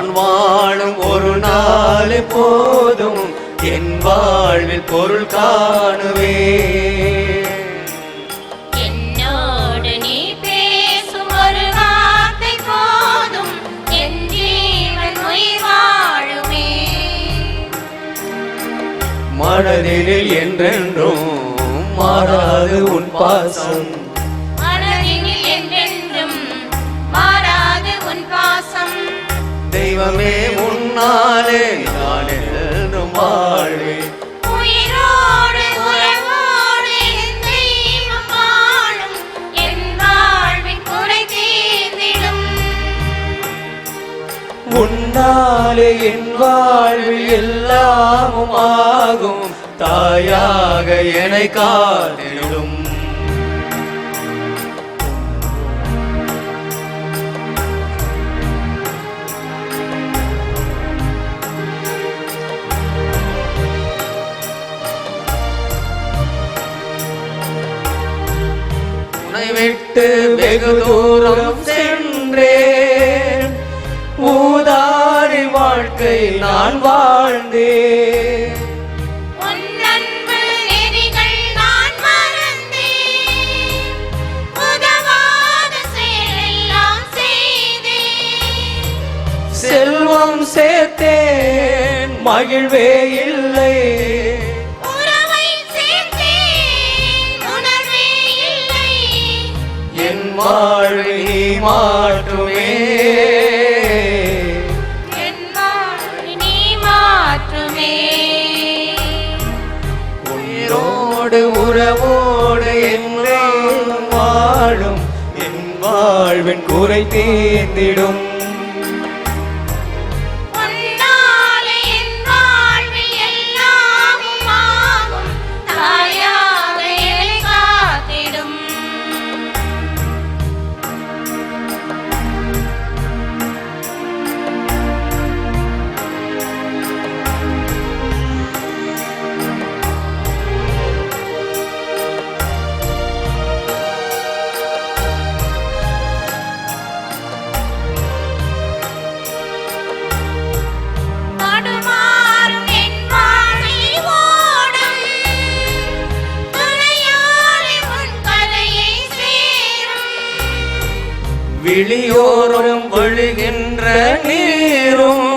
நான் வாழும் ஒரு நாள் போதும் என் வாழ்வில் பொருள் காணுவே. என்னோடு நீ பேசும் ஒரு வார்த்தை போதும் என் ஜீவன் உயிர் வாழுமே. மனதில் என்றென்றும் மாறாது உன் பாசம், மனதில் என்றென்றும் மாறாது உன் பாசம். தெய்வமே உன்னாலே நான் என்றும் வாழ்வேன். உயிரோடு உறவோடு என் தெய்வம் வாழும் என் வாழ்வின் குறை தீர்ந்திடும். உன்னாலே என் வாழ்வில் எல்லாமும் ஆகும், தாயாக என்னை காத்திடும். உன்னை விட்டு வெகு தூரம் சென்றேன், ஊதாரி வாழ்க்கை நான் வாழ்ந்தேன். உன் அன்பு நெறிகள் நான் மறந்தேன், உதவாத செயலெல்லாம் செய்தேன். செல்வம் சேர்த்தேன் மகிழ்வே இல்லை, உறவை சேர்த்தேன் உணர்வே இல்லை. என் வாழ்வை நீ மாற்றுமே. என் வாழ்வை நீ மாற்றுமே. உயிரோடு உறவோடு என்றும் வாழும் என் வாழ்வின் குறை தீர்ந்திடும். உன்னாலே என் வாழ்வில் எல்லாமும் ஆகும், தாயாக என்னை காத்திடும். தடுமாறும் என் வாழ்வில் ஓடும் துணையாலே உன் கரையை சேரும். விழியோரம் வழிகின்ற நீரும்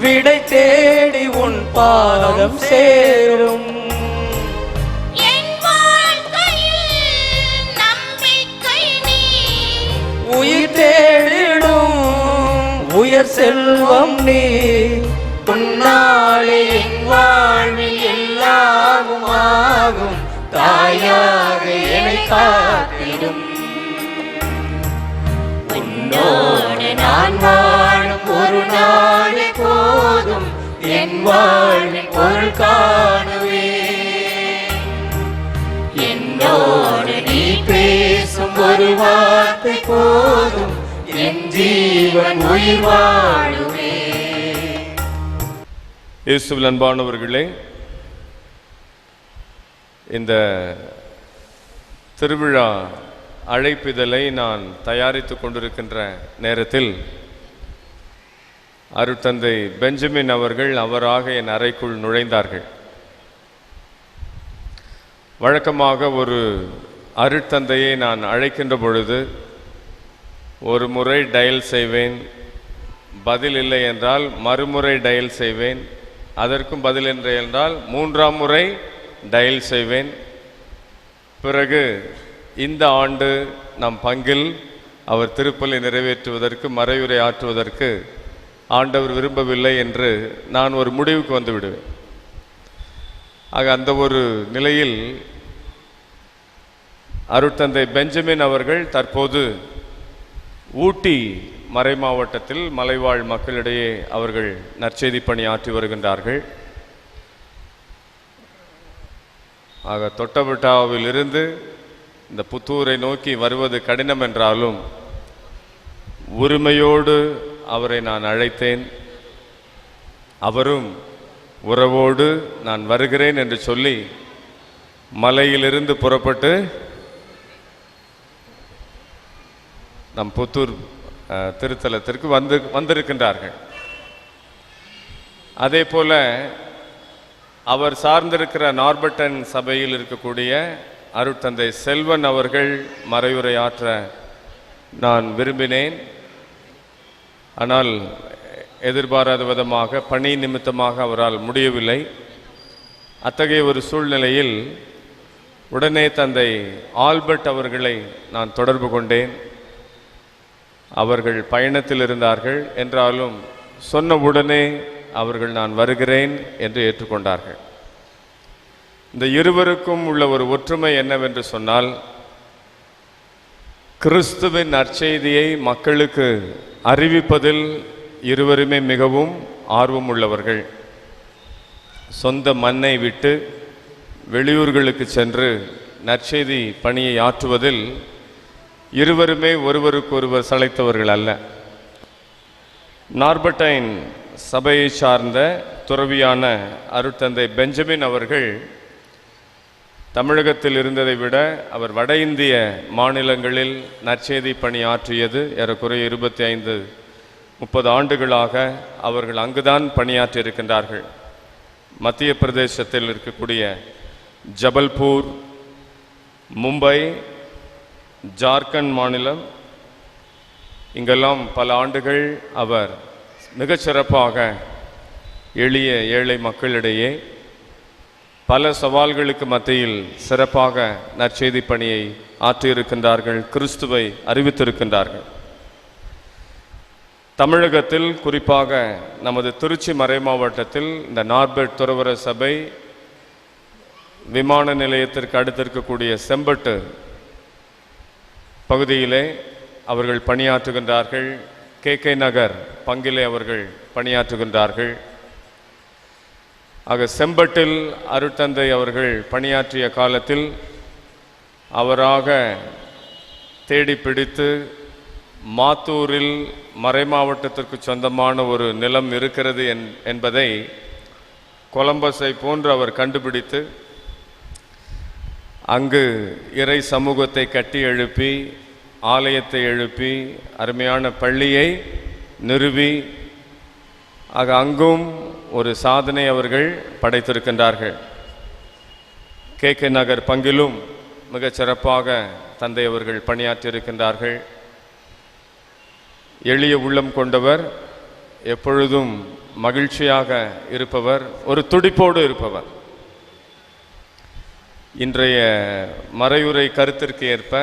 விடை தேடி உன் பாதம் சேரும். என் வாழ்க்கையில் நம்பிக்கை நீ. உயிர் தேடிடும் உயர் செல்வம் நீ, உன்னாலே என் வாழ்வில் எல்லாமும் ஆகும், தாயாக என்னை காத்திடும். உன்னோடு நான் வாழும் ஒரு நாளே போதும் என் வாழ்வில் பொருள் காணுவேன். என்னோடு நீ பேசும் ஒரு வார்த்தை போதும் என் ஜீவன் உயிர் வாழுவே. இயேசுவில் அன்பானவர்களே, இந்த திருவிழா அழைப்பிதழை நான் தயாரித்து கொண்டிருக்கின்ற நேரத்தில் அருட்தந்தை பெஞ்சமின் அவர்கள் அவராக என் அறைக்குள் நுழைந்தார்கள். வழக்கமாக ஒரு அருட்தந்தையை நான் அழைக்கின்ற பொழுது ஒரு முறை டயல் செய்வேன், பதில் இல்லை என்றால் மறுமுறை டயல் செய்வேன், அதற்கும் பதில் இல்லை என்றால் மூன்றாம் முறை டயல் செய்வேன். பிறகு இந்த ஆண்டு நம் பங்கில் அவர் திருப்பலி நிறைவேற்றுவதற்கு மறையுரை ஆற்றுவதற்கு ஆண்டவர் விரும்பவில்லை என்று நான் ஒரு முடிவுக்கு வந்து விடுவேன். ஆக அந்த ஒரு நிலையில் அருட்தந்தை பெஞ்சமின் அவர்கள் தற்போது ஊட்டி மறை மாவட்டத்தில் மலைவாழ் மக்களிடையே அவர்கள் நற்செய்தி பணி ஆற்றி வருகின்றார்கள். ஆக தொட்டபெட்டாவில் இருந்து இந்த புத்தூரை நோக்கி வருவது கடினம் என்றாலும் உரிமையோடு அவரை நான் அழைத்தேன். அவரும் உறவோடு நான் வருகிறேன் என்று சொல்லி மலையிலிருந்து புறப்பட்டு நம் புத்தூர் திருத்தலத்திற்கு வந்திருக்கின்றார்கள். அதே போல அவர் சார்ந்திருக்கிற நார்பட்டன் சபையில் இருக்கக்கூடிய அருட்தந்தை செல்வன் அவர்கள் மறையுரையாற்ற நான் விரும்பினேன். ஆனால் எதிர்பாராத விதமாக பணி நிமித்தமாக அவரால் முடியவில்லை. அத்தகைய ஒரு சூழ்நிலையில் உடனே தந்தை ஆல்பர்ட் அவர்களை நான் தொடர்பு கொண்டேன். அவர்கள் பயணத்தில் இருந்தார்கள் என்றாலும் சொன்ன உடனே அவர்கள் நான் வருகிறேன் என்று ஏற்றுக்கொண்டார்கள். இந்த இருவருக்கும் உள்ள ஒரு ஒற்றுமை என்னவென்று சொன்னால், கிறிஸ்துவின் நற்செய்தியை மக்களுக்கு அறிவிப்பதில் இருவருமே மிகவும் ஆர்வம் உள்ளவர்கள். சொந்த மண்ணை விட்டு வெளியூர்களுக்கு சென்று நற்செய்தி பணியை ஆற்றுவதில் இருவருமே ஒருவருக்கொருவர் சளைத்தவர்கள் அல்ல. நார்பட்டைன் சபையை சார்ந்த துறவியான அருட்தந்தை பெஞ்சமின் அவர்கள் தமிழகத்தில் இருந்ததை விட அவர் வட இந்திய மாநிலங்களில் நற்செய்தி பணி ஆற்றியது ஏறக்குறைய 25-30 ஆண்டுகளாக அவர்கள் அங்குதான் பணியாற்றியிருக்கின்றார்கள். மத்திய பிரதேசத்தில் இருக்கக்கூடிய ஜபல்பூர், மும்பை, ஜார்க்கண்ட் மாநிலம், இங்கெல்லாம் பல ஆண்டுகள் அவர் மிகச்சிறப்பாக எளிய ஏழை மக்களிடையே பல சவால்களுக்கு மத்தியில் சிறப்பாக நற்செய்தி பணியை ஆற்றியிருக்கின்றார்கள், கிறிஸ்துவை அறிவித்திருக்கின்றார்கள். தமிழகத்தில் குறிப்பாக நமது திருச்சி மறை மாவட்டத்தில் இந்த நார்பர்ட் துறவற சபை விமான நிலையத்திற்கு அடுத்திருக்கக்கூடிய செம்பட்டு பகுதியிலே அவர்கள் பணியாற்றுகின்றார்கள். KK நகர் பங்கிலே அவர்கள் பணியாற்றுகின்றார்கள். ஆக செம்பட்டில் அருட்தந்தை அவர்கள் பணியாற்றிய காலத்தில் அவராக தேடி பிடித்து மாத்தூரில் மறை மாவட்டத்திற்கு சொந்தமான ஒரு நிலம் இருக்கிறது என்பதை கொலம்பஸை போன்று அவர் கண்டுபிடித்து அங்கு இறை சமூகத்தை கட்டி எழுப்பி, ஆலயத்தை எழுப்பி, அருமையான பள்ளியை நிறுவி, ஆக அங்கும் ஒரு சாதனை அவர்கள் படைத்திருக்கின்றார்கள். KK நகர் பங்கிலும் மிகச் சிறப்பாக தந்தை அவர்கள் பணியாற்றியிருக்கின்றார்கள். எளிய உள்ளம் கொண்டவர், எப்பொழுதும் மகிழ்ச்சியாக இருப்பவர், ஒரு துடிப்போடு இருப்பவர். இன்றைய மறையுரை கருத்திற்கு ஏற்ப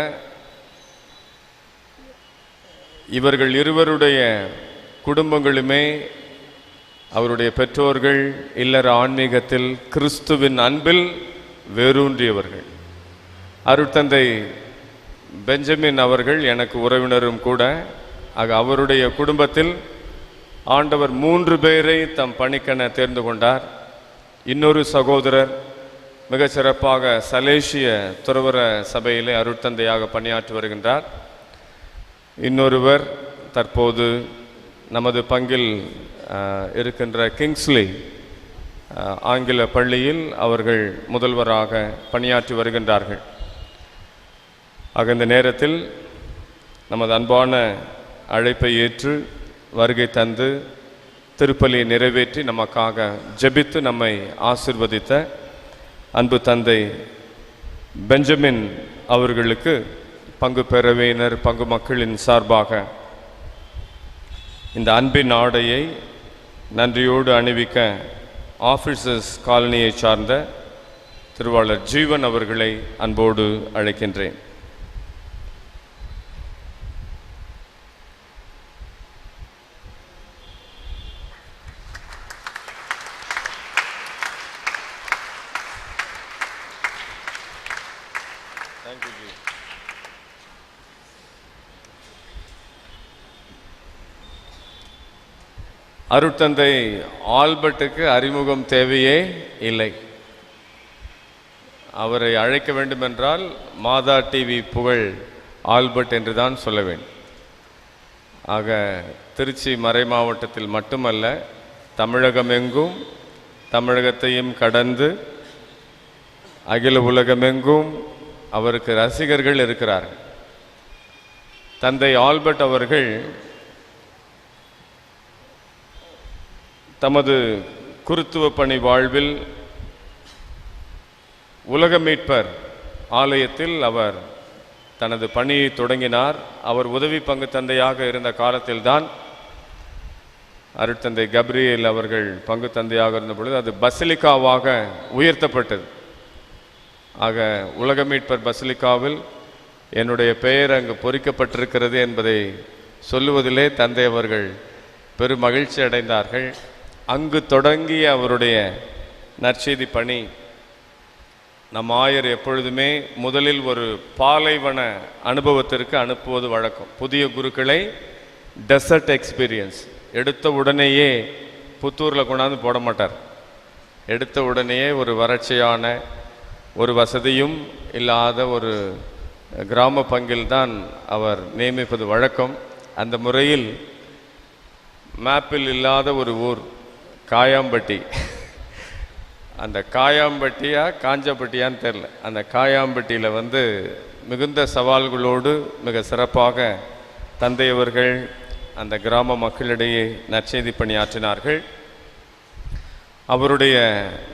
இவர்கள் இருவருடைய குடும்பங்களுமே அவருடைய பெற்றோர்கள் இல்லற ஆன்மீகத்தில் கிறிஸ்துவின் அன்பில் வேரூன்றியவர்கள். அருட்தந்தை பெஞ்சமின் அவர்கள் எனக்கு உறவினரும் கூட. ஆக அவருடைய குடும்பத்தில் ஆண்டவர் 3 பேரை தம் பணிக்கென தேர்ந்து கொண்டார். இன்னொரு சகோதரர் மிக சிறப்பாக சலேசிய துறவற சபையிலே அருட்தந்தையாக பணியாற்றி வருகின்றார். இன்னொருவர் தற்போது நமது பங்கில் இருக்கின்ற கிங்ஸ்லி ஆங்கில பள்ளியில் அவர்கள் முதல்வராக பணியாற்றி வருகின்றார்கள். ஆக இந்த நேரத்தில் நமது அன்பான அழைப்பை ஏற்று வருகை தந்து திருப்பலியை நிறைவேற்றி நமக்காக ஜெபித்து நம்மை ஆசிர்வதித்த அன்பு தந்தை பெஞ்சமின் அவர்களுக்கு பங்கு பேரவையினர், பங்கு மக்களின் சார்பாக இந்த அன்பின் ஆடையை நன்றியோடு அணிவிக்க ஆஃபீஸர்ஸ் காலனியை சார்ந்த திருவாளர் ஜீவன் அவர்களை அன்போடு அழைக்கின்றேன். அருட்தந்தை ஆல்பர்ட்டுக்கு அறிமுகம் தேவையே இல்லை. அவரை அழைக்க வேண்டுமென்றால் மாதா டிவி புகழ் ஆல்பர்ட் என்று தான் சொல்ல வேண்டும். ஆக திருச்சி மறை மாவட்டத்தில் மட்டுமல்ல, தமிழகமெங்கும், தமிழகத்தையும் கடந்து அகில உலகமெங்கும் அவருக்கு ரசிகர்கள் இருக்கிறார்கள். தந்தை ஆல்பர்ட் அவர்கள் தமது குருத்துவ பணி வாழ்வில் உலக மீட்பர் ஆலயத்தில் அவர் தனது பணியை தொடங்கினார். அவர் உதவி பங்கு தந்தையாக இருந்த காலத்தில்தான் அருட்தந்தை கப்ரியேல் அவர்கள் பங்கு தந்தையாக இருந்த பொழுது அது பசிலிக்காவாக உயர்த்தப்பட்டது. ஆக உலக மீட்பர் பசிலிக்காவில் என்னுடைய பெயர் அங்கு பொறிக்கப்பட்டிருக்கிறது என்பதை சொல்லுவதிலே தந்தை அவர்கள் பெரும் மகிழ்ச்சி அடைந்தார்கள். அங்கு தொடங்கிய அவருடைய நற்செய்தி பணி நம் ஆயர் எப்பொழுதுமே முதலில் ஒரு பாலைவன அனுபவத்திற்கு அனுப்புவது வழக்கம். புதிய குருக்களை டெசர்ட் எக்ஸ்பீரியன்ஸ் எடுத்த உடனேயே புத்தூரில் கொண்டாந்து போட மாட்டார். எடுத்த உடனேயே ஒரு வறட்சியான ஒரு வசதியும் இல்லாத ஒரு கிராம பங்கில்தான் அவர் நியமிப்பது வழக்கம். அந்த முறையில் மேப்பில் இல்லாத ஒரு ஊர் காயாம்பட்டி, அந்த காயாம்பட்டியா காஞ்சப்பட்டியான்னு தெரில, அந்த காயாம்பட்டியில் மிகுந்த சவால்களோடு மிக சிறப்பாக தந்தையவர்கள் அந்த கிராம மக்களிடையே நற்செய்தி பணியாற்றினார்கள். அவருடைய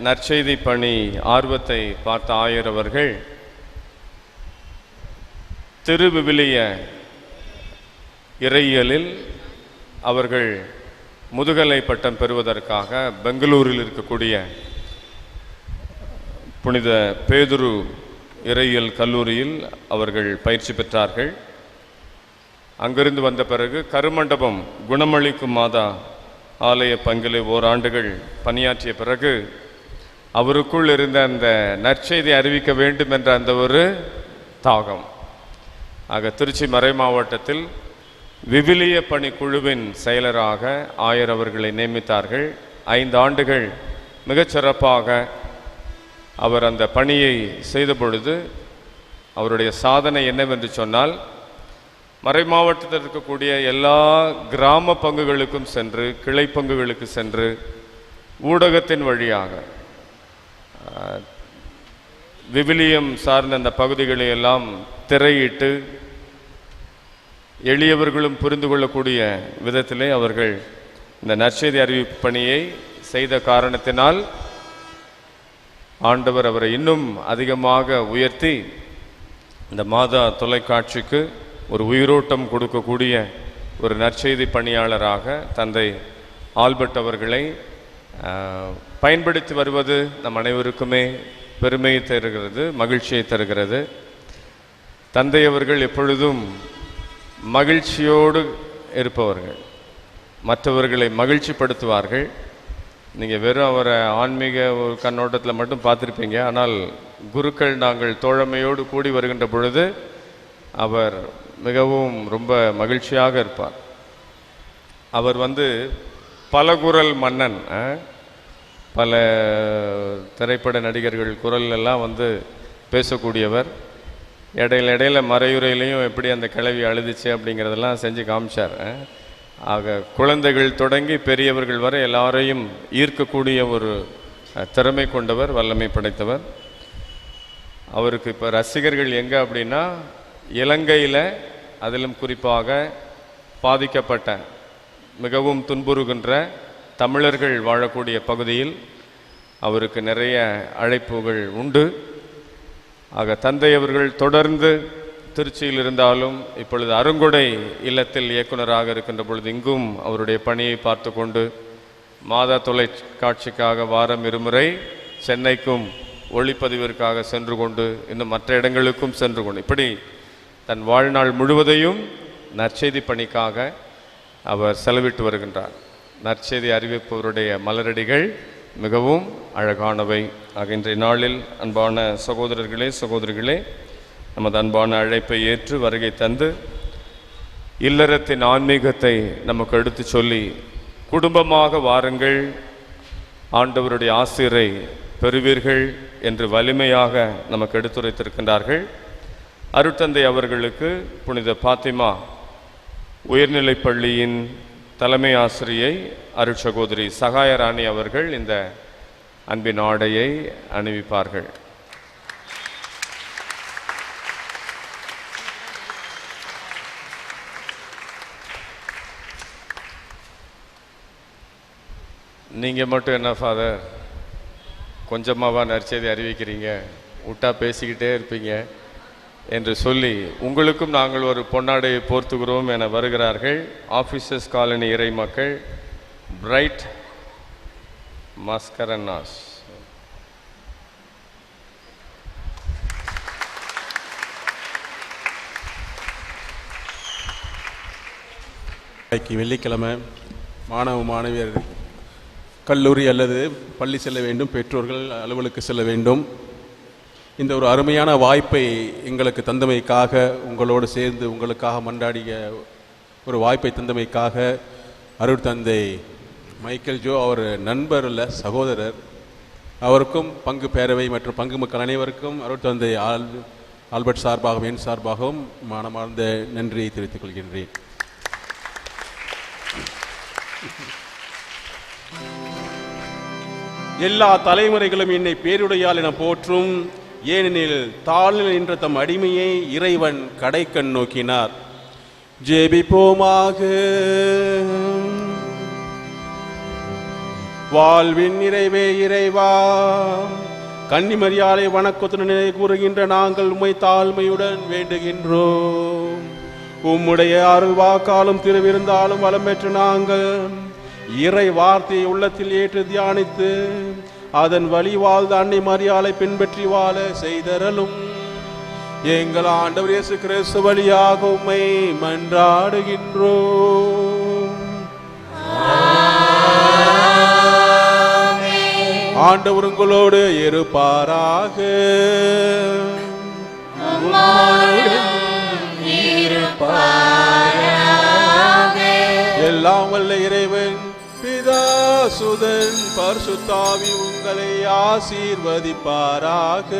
நற்செய்தி பணி ஆர்வத்தை பார்த்த ஆயர் அவர்கள் திருவிவிலிய இறையியலில் அவர்கள் முதுகலை பட்டம் பெறுவதற்காக பெங்களூரில் இருக்கக்கூடிய புனித பேதுரு இறையியல் கல்லூரியில் அவர்கள் பயிற்சி பெற்றார்கள். அங்கிருந்து வந்த பிறகு கருமண்டபம் குணமளிக்கும் மாதா ஆலய பங்கிலே ஓராண்டுகள் பணியாற்றிய பிறகு அவருக்குள் இருந்த அந்த நற்செய்தி அறிவிக்க வேண்டும் என்ற அந்த ஒரு தாகம். ஆக திருச்சி மறை மாவட்டத்தில் விவிலிய பணிக்குழுவின் செயலராக ஆயர் அவர்களை நியமித்தார்கள். 5 ஆண்டுகள் மிகச்சிறப்பாக அவர் அந்த பணியை செய்த பொழுது அவருடைய சாதனை என்னவென்று சொன்னால், மறை மாவட்டத்தில் இருக்கக்கூடிய எல்லா கிராம பங்குகளுக்கும் சென்று, கிளை பங்குகளுக்கு சென்று, ஊடகத்தின் வழியாக விவிலியம் சார்ந்த அந்த பகுதிகளை எல்லாம் திரையிட்டு எளியவர்களும் புரிந்து கொள்ளக்கூடிய விதத்திலே அவர்கள் இந்த நற்செய்தி அறிவிப்பு பணியை செய்த காரணத்தினால் ஆண்டவர் அவரை இன்னும் அதிகமாக உயர்த்தி இந்த மாதா தொலைக்காட்சிக்கு ஒரு உயிரோட்டம் கொடுக்கக்கூடிய ஒரு நற்செய்தி பணியாளராக தந்தை ஆல்பர்ட் அவர்களை பயன்படுத்தி வருவது நம் அனைவருக்குமே பெருமையை தருகிறது, மகிழ்ச்சியை தருகிறது. தந்தை அவர்கள் எப்பொழுதும் மகிழ்ச்சியோடு இருப்பவர்கள், மற்றவர்களை மகிழ்ச்சிப்படுத்துவார்கள். நீங்கள் வெறும் அவரை ஆன்மீக ஒரு கண்ணோட்டத்தில் மட்டும் பார்த்துருப்பீங்க. ஆனால் குருக்கள் நாங்கள் தோழமையோடு கூடி வருகின்ற பொழுது அவர் மிகவும் ரொம்ப மகிழ்ச்சியாக இருப்பார். அவர் பல குரல் மன்னன். பல திரைப்பட நடிகர்கள் குரல் எல்லாம் பேசக்கூடியவர். இடையில மறையுறையிலையும் எப்படி அந்த கிளவி அழுதுச்சு அப்படிங்கிறதெல்லாம் செஞ்சு காமிச்சார். ஆக குழந்தைகள் தொடங்கி பெரியவர்கள் வரை எல்லாரையும் ஈர்க்கக்கூடிய ஒரு திறமை கொண்டவர், வல்லமை படைத்தவர். அவருக்கு இப்போ ரசிகர்கள் எங்கே அப்படின்னா, இலங்கையில், அதிலும் குறிப்பாக பாதிக்கப்பட்ட மிகவும் துன்புறுகின்ற தமிழர்கள் வாழக்கூடிய பகுதியில் அவருக்கு நிறைய அழைப்புகள் உண்டு. ஆக தந்தை அவர்கள் தொடர்ந்து திருச்சியில் இருந்தாலும் இப்பொழுது அருங்கொடை இல்லத்தில் இயக்குநராக இருக்கின்ற பொழுது இங்கும் அவருடைய பணியை பார்த்து கொண்டு மாதா தொலைக்காட்சிக்காக வாரம் 2 முறை சென்னைக்கும் ஒளிப்பதிவிற்காக சென்று கொண்டு இன்னும் மற்ற இடங்களுக்கும் சென்று கொண்டு இப்படி தன் வாழ்நாள் முழுவதையும் நற்செய்தி பணிக்காக அவர் செலவிட்டு வருகின்றார். நற்செய்தி அறிவிப்பவருடைய மலரடிகள் மிகவும் அழகானவை. ஆக இன்றைய நாளில் அன்பான சகோதரர்களே, சகோதரிகளே, நமது அன்பான அழைப்பை ஏற்று வருகை தந்து இல்லறத்தின் ஆன்மீகத்தை நமக்கு எடுத்து சொல்லி குடும்பமாக வாருங்கள், ஆண்டவருடைய ஆசிரை பெறுவீர்கள் என்று வலிமையாக நமக்கு எடுத்துரைத்திருக்கின்றார்கள். அருட்தந்தை அவர்களுக்கு புனித பாத்திமா உயர்நிலைப் பள்ளியின் தலைமை ஆசிரியை அருட்சகோதரி சகாயராணி அவர்கள் இந்த அன்பின் ஆடையை அணிவிப்பார்கள். நீங்கள் மட்டும் என்ன ஃபாதர் கொஞ்சமாவா நற்செய்தி அறிவிக்கிறீங்க, விட்டா பேசிக்கிட்டே இருப்பீங்க என்று சொல்லி உங்களுக்கும் நாங்கள் ஒரு பொன்னாடையை போர்த்துகிறோம் என வருகிறார்கள் ஆஃபீஸர்ஸ் காலனி இறை மக்கள் பிரைட் மஸ்கரன்னாஸ். வெள்ளிக்கிழமை மாணவ மாணவியர் கல்லூரி அல்லது பள்ளி செல்ல வேண்டும், பெற்றோர்கள் அலுவலுக்கு செல்ல வேண்டும். இந்த ஒரு அருமையான வாய்ப்பை எங்களுக்கு தந்தமைக்காக, உங்களோடு சேர்ந்து உங்களுக்காக மன்றாடிய ஒரு வாய்ப்பை தந்தமைக்காக அருட்தந்தை மைக்கேல் ஜோ அவர் நண்பர் அல்ல சகோதரர், அவருக்கும் பங்கு பேரவை மற்றும் பங்கு மக்கள் அனைவருக்கும் அருட்தந்தை ஆல்பர்ட் சார்பாகவும் என் சார்பாகவும் மனமார்ந்த நன்றியை தெரிவித்துக் கொள்கின்றேன். எல்லா தலைமுறைகளும் என்னை பேருடையால் என போற்றும், ஏனெனில் தாழ்நிலை நின்ற தம் அடிமையை இறைவன் கடைக்கண் நோக்கினார். ஜெபிப்போமாக. வாழ்வின் நிறைவே இறைவா, கன்னிமரியாளை வணக்கத்துடன் நினை கூறுகின்ற நாங்கள் உம்மை தாழ்மையுடன் வேண்டுகின்றோம். உம்முடைய அருள் வாக்காலும் திருவிருந்தாலும் வளம் பெற்று நாங்கள் இறை வார்த்தையை உள்ளத்தில் ஏற்று தியானித்து அதன் வழி வாழ்ந்த அன்னை மரியாளை பின்பற்றி வாழ செய்தரலும். எங்கள் ஆண்டவர் இயேசு கிறிஸ்து வழியாக உம்மை மன்றாடுகின்றோம். ஆண்டவர் உங்களோடு இருப்பாராக. எல்லாம் வல்ல இறைவன் பிதா சுதன் பரிசுத்தாவி உங்களை ஆசீர்வதிப்பாராக.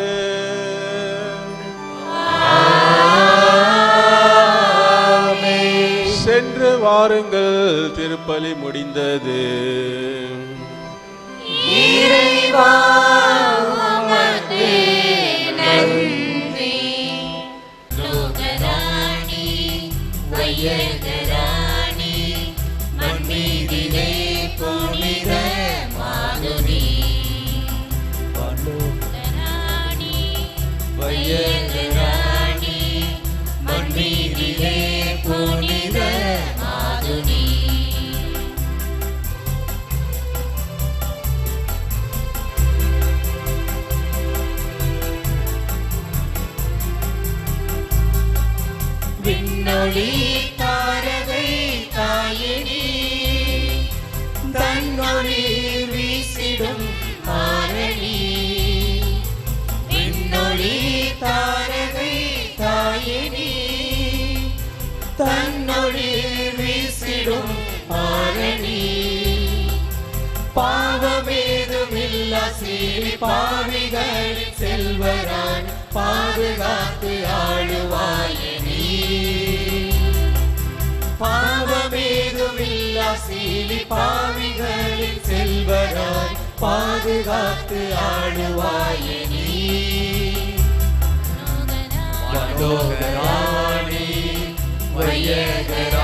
சென்று வாருங்கள், திருப்பலி முடிந்தது. இறைவா உமக்கு நன்றி. லோகராணி வையகராணி மண்மீதிலே புனித மாதுரி. லோகராணி வையகராணி மண்மீதிலே புனித மாதுரி. விண்ணொளி தாரகை தாயினி தன்னொளி வீசிடும் மாரணி. விண்ணொளி தாரகை தாயினி தன்னொளி வீசிடும் மாரணி. பாவமேதுமில்லா சீரி பாவிகளின் செல்வரான் பாதுகாத்து ஆளுவாயினி. பாவமேதுமில்லா சீலி பாவிகளின் செல்வராய் பாதுகாத்து ஆளுவாயினி. மனோகராணி வையகராணி